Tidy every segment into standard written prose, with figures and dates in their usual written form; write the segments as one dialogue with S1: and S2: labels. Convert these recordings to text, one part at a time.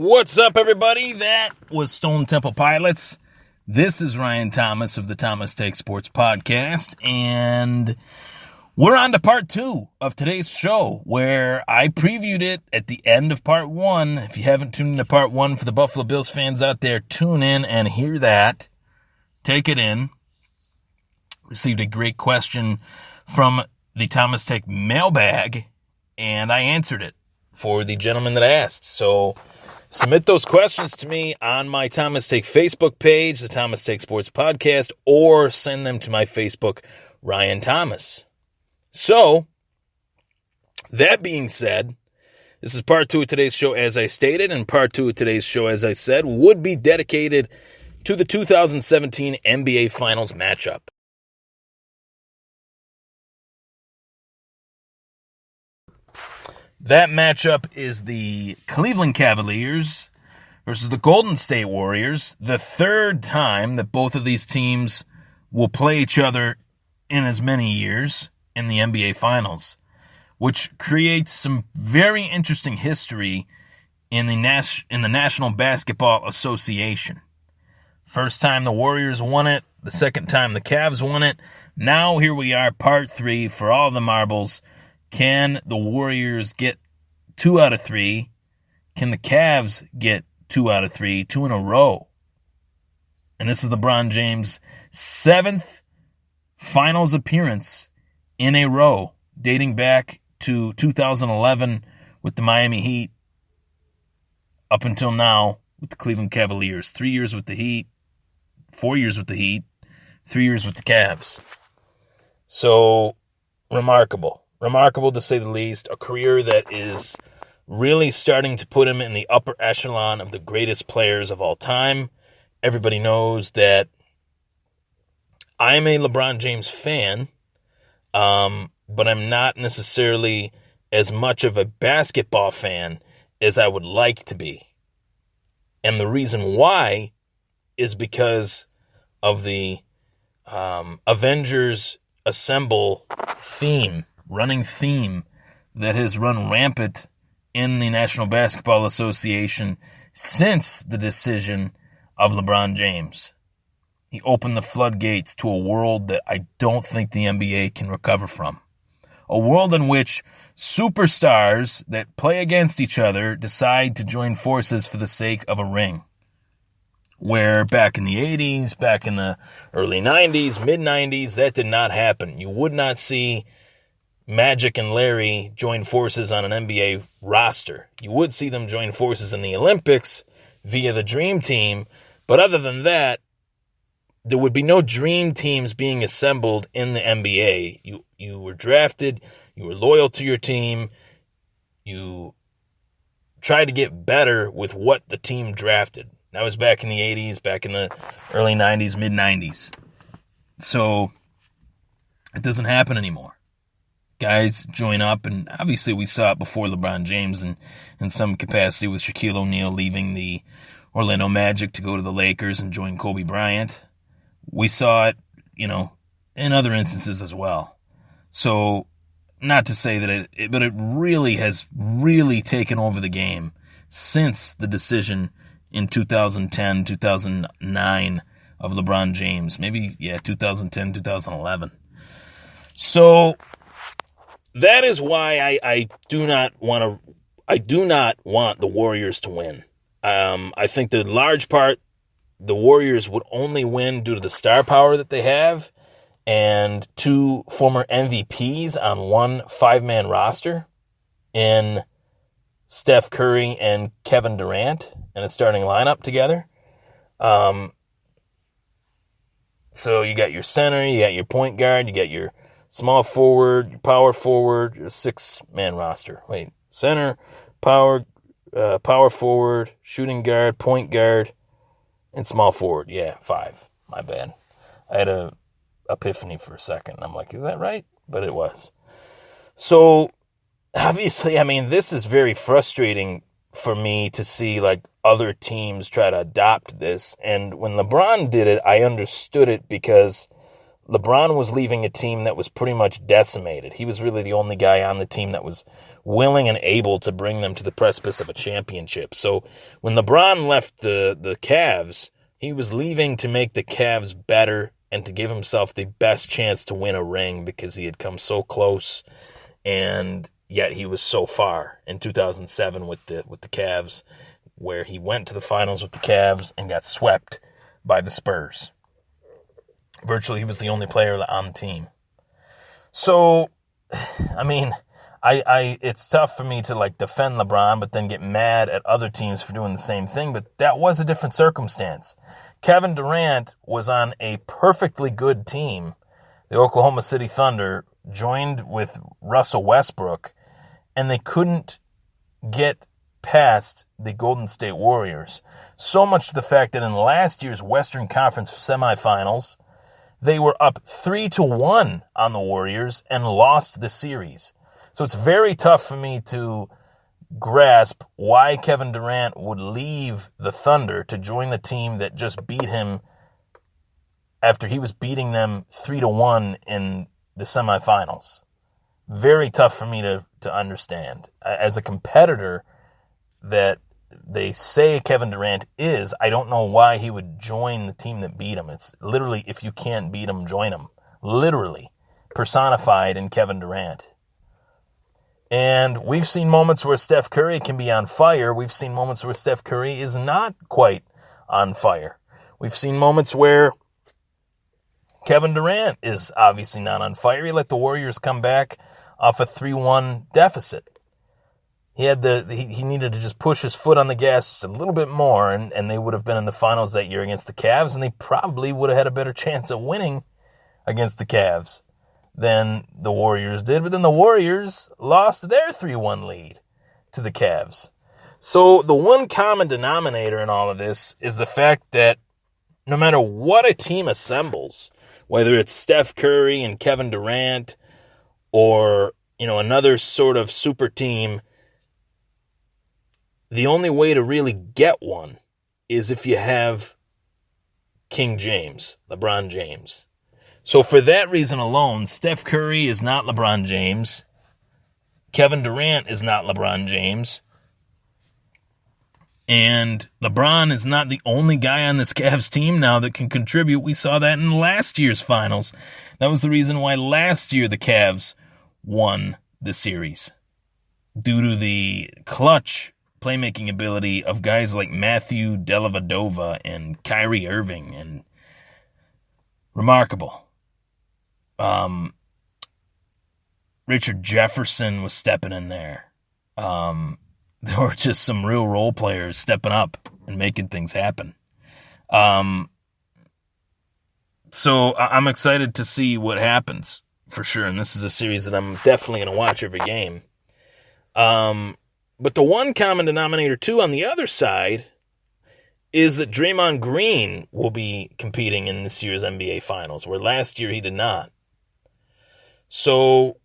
S1: What's up, everybody? That was Stone Temple Pilots. This is Ryan Thomas of the Thomas Take Sports Podcast, and we're on to part 2 of today's show, where I previewed it at the end of part 1. If you haven't tuned into part 1 for the Buffalo Bills fans out there, tune in and hear that. Take it in. Received a great question from the Thomas Take mailbag, and I answered it for the gentleman that asked. So submit those questions to me on my Thomas Take Facebook page, the Thomas Take Sports Podcast, or send them to my Facebook, Ryan Thomas. So, that being said, this is part 2 of today's show, as I stated, and part 2 of today's show, as I said, would be dedicated to the 2017 NBA Finals matchup. That matchup is the Cleveland Cavaliers versus the Golden State Warriors, the third time that both of these teams will play each other in as many years in the NBA Finals, which creates some very interesting history in the National Basketball Association. First time the Warriors won it, the second time the Cavs won it. Now here we are, part 3 for all the marbles. Can the Warriors get 2 out of 3? Can the Cavs get 2 out of 3, 2 in a row? And this is LeBron James' 7th finals appearance in a row, dating back to 2011 with the Miami Heat, up until now with the Cleveland Cavaliers. 3 years with the Heat, 4 years with the Heat, 3 years with the Cavs. So, remarkable. Remarkable, to say the least. A career that is really starting to put him in the upper echelon of the greatest players of all time. Everybody knows that I'm a LeBron James fan, but I'm not necessarily as much of a basketball fan as I would like to be. And the reason why is because of the Avengers Assemble running theme that has run rampant in the National Basketball Association since the decision of LeBron James. He opened the floodgates to a world that I don't think the NBA can recover from. A world in which superstars that play against each other decide to join forces for the sake of a ring. Where back in the 80s, back in the early 90s, mid-90s, that did not happen. You would not see Magic and Larry join forces on an NBA roster. You would see them join forces in the Olympics via the Dream Team, but other than that, there would be no dream teams being assembled in the NBA. You were drafted, you were loyal to your team, you tried to get better with what the team drafted. That was back in the 80s, back in the early 90s, mid-90s. So, it doesn't happen anymore. Guys join up, and obviously we saw it before LeBron James and in some capacity with Shaquille O'Neal leaving the Orlando Magic to go to the Lakers and join Kobe Bryant. We saw it, in other instances as well. So, not to say that but it really has taken over the game since the decision in 2010, 2009 of LeBron James. Maybe, 2010, 2011. So, that is why I do not want the Warriors to win. I think that in large part, the Warriors would only win due to the star power that they have and 2 former MVPs on one 5-man roster in Steph Curry and Kevin Durant in a starting lineup together. So you got your center, you got your point guard, you got your small forward, your power forward, a 6-man roster. Center, power forward, shooting guard, point guard, and small forward. 5. My bad. I had a epiphany for a second. I'm like, is that right? But it was. So, obviously, this is very frustrating for me to see, other teams try to adopt this. And when LeBron did it, I understood it because LeBron was leaving a team that was pretty much decimated. He was really the only guy on the team that was willing and able to bring them to the precipice of a championship. So when LeBron left the Cavs, he was leaving to make the Cavs better and to give himself the best chance to win a ring because he had come so close, and yet he was so far in 2007 with the Cavs, where he went to the finals with the Cavs and got swept by the Spurs. Virtually, he was the only player on the team. So, I mean, it's tough for me to defend LeBron, but then get mad at other teams for doing the same thing. But that was a different circumstance. Kevin Durant was on a perfectly good team. The Oklahoma City Thunder joined with Russell Westbrook, and they couldn't get past the Golden State Warriors. So much to the fact that in last year's Western Conference semifinals, they were up 3-1 on the Warriors and lost the series. So it's very tough for me to grasp why Kevin Durant would leave the Thunder to join the team that just beat him after he was beating them 3-1 in the semifinals. Very tough for me to understand. As a competitor that they say Kevin Durant is, I don't know why he would join the team that beat him. It's literally, if you can't beat him, join him. Literally personified in Kevin Durant. And we've seen moments where Steph Curry can be on fire. We've seen moments where Steph Curry is not quite on fire. We've seen moments where Kevin Durant is obviously not on fire. He let the Warriors come back off a 3-1 deficit. He needed to just push his foot on the gas just a little bit more, and they would have been in the finals that year against the Cavs, and they probably would have had a better chance of winning against the Cavs than the Warriors did. But then the Warriors lost their 3-1 lead to the Cavs. So the one common denominator in all of this is the fact that no matter what a team assembles, whether it's Steph Curry and Kevin Durant or, another sort of super team, the only way to really get one is if you have King James, LeBron James. So for that reason alone, Steph Curry is not LeBron James. Kevin Durant is not LeBron James. And LeBron is not the only guy on this Cavs team now that can contribute. We saw that in last year's finals. That was the reason why last year the Cavs won the series, due to the clutch playmaking ability of guys like Matthew Dellavedova and Kyrie Irving, and remarkable. Richard Jefferson was stepping in there. There were just some real role players stepping up and making things happen. So I'm excited to see what happens for sure. And this is a series that I'm definitely going to watch every game. But the one common denominator, too, on the other side is that Draymond Green will be competing in this year's NBA Finals, where last year he did not. So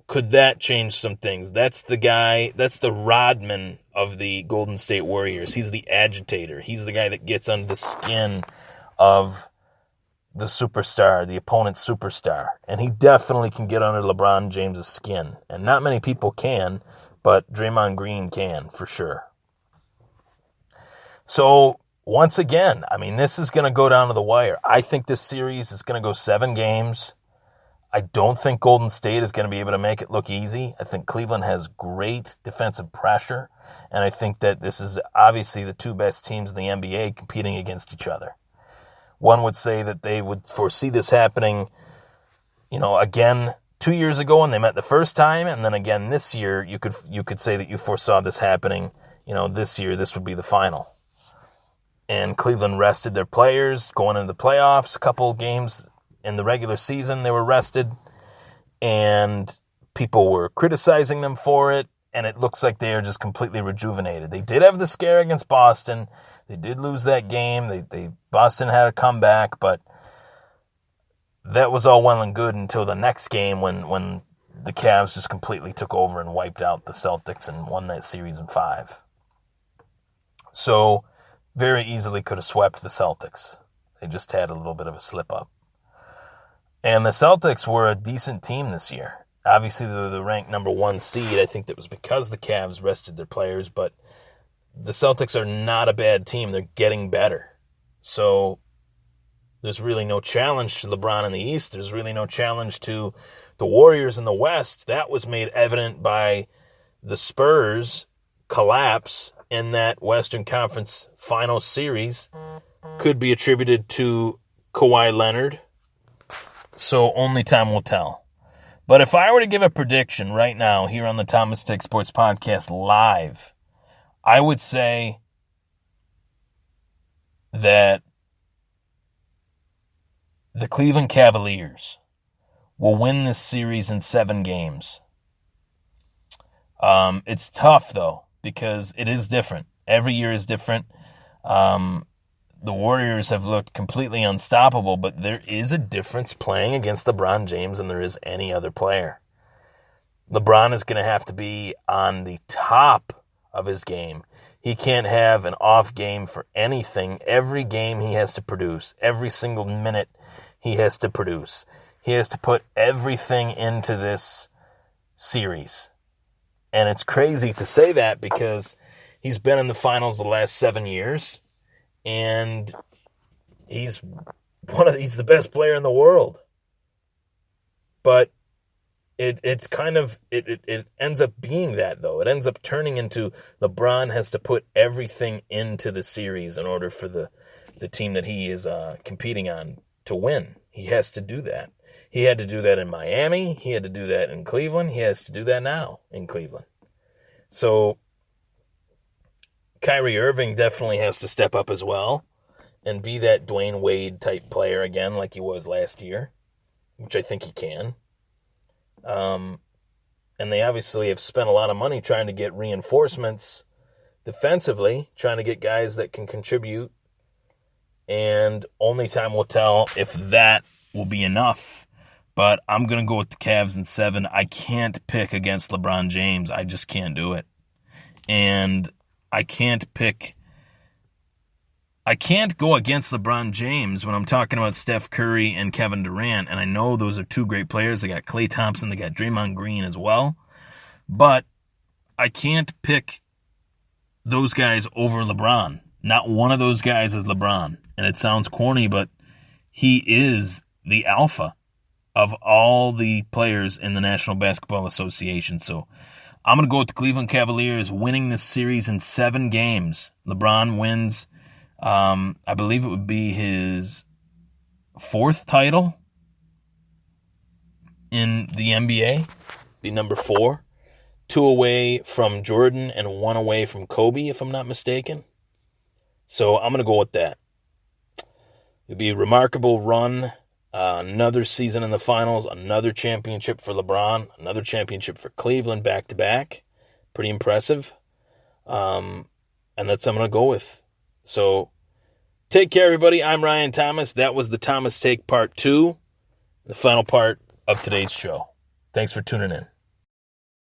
S1: could that change some things? That's the guy, that's the Rodman of the Golden State Warriors. He's the agitator. He's the guy that gets under the skin of the superstar, the opponent's superstar. And he definitely can get under LeBron James' skin. And not many people can, but Draymond Green can, for sure. So, once again, this is going to go down to the wire. I think this series is going to go 7 games. I don't think Golden State is going to be able to make it look easy. I think Cleveland has great defensive pressure, and I think that this is obviously the two best teams in the NBA competing against each other. One would say that they would foresee this happening, again 2 years ago when they met the first time, and then again this year. You could say that you foresaw this happening, this year. This would be the final. And Cleveland rested their players going into the playoffs. A couple games in the regular season, they were rested, and people were criticizing them for it, and it looks like they are just completely rejuvenated. They did have the scare against Boston. They did lose that game. Boston had a comeback, but that was all well and good until the next game when the Cavs just completely took over and wiped out the Celtics and won that series in 5. So very easily could have swept the Celtics. They just had a little bit of a slip-up. And the Celtics were a decent team this year. Obviously, they were the ranked number 1 seed. I think that was because the Cavs rested their players, but the Celtics are not a bad team. They're getting better. So there's really no challenge to LeBron in the East. There's really no challenge to the Warriors in the West. That was made evident by the Spurs' collapse in that Western Conference Finals series. Could be attributed to Kawhi Leonard. So only time will tell. But if I were to give a prediction right now here on the Thomas Take Sports Podcast live, I would say that the Cleveland Cavaliers will win this series in 7 games. It's tough, though, because it is different. Every year is different. The Warriors have looked completely unstoppable, but there is a difference playing against LeBron James than there is any other player. LeBron is going to have to be on the top of his game. He can't have an off game for anything. Every game he has to produce. Every single minute he has to produce. He has to put everything into this series. And it's crazy to say that because he's been in the finals the last 7 years. And he's the best player in the world. But it ends up being that, though. It ends up turning into LeBron has to put everything into the series in order for the team that he is competing on to win. He has to do that. He had to do that in Miami. He had to do that in Cleveland. He has to do that now in Cleveland. So Kyrie Irving definitely has to step up as well and be that Dwayne Wade type player again like he was last year, which I think he can. And they obviously have spent a lot of money trying to get reinforcements defensively, trying to get guys that can contribute, and only time will tell if that will be enough. But I'm going to go with the Cavs in 7. I can't pick against LeBron James. I just can't do it. And I can't go against LeBron James when I'm talking about Steph Curry and Kevin Durant, and I know those are 2 great players. They got Klay Thompson, they got Draymond Green as well. But I can't pick those guys over LeBron. Not one of those guys is LeBron. And it sounds corny, but he is the alpha of all the players in the National Basketball Association. So I'm going to go with the Cleveland Cavaliers winning this series in 7 games. LeBron wins, I believe it would be his 4th title in the NBA, be number 4. 2 away from Jordan and 1 away from Kobe, if I'm not mistaken. So I'm going to go with that. It'll be a remarkable run. Another season in the finals, another championship for LeBron, another championship for Cleveland back-to-back. Pretty impressive. And that's what I'm going to go with. So take care, everybody. I'm Ryan Thomas. That was the Thomas Take Part 2, the final part of today's show. Thanks for tuning in.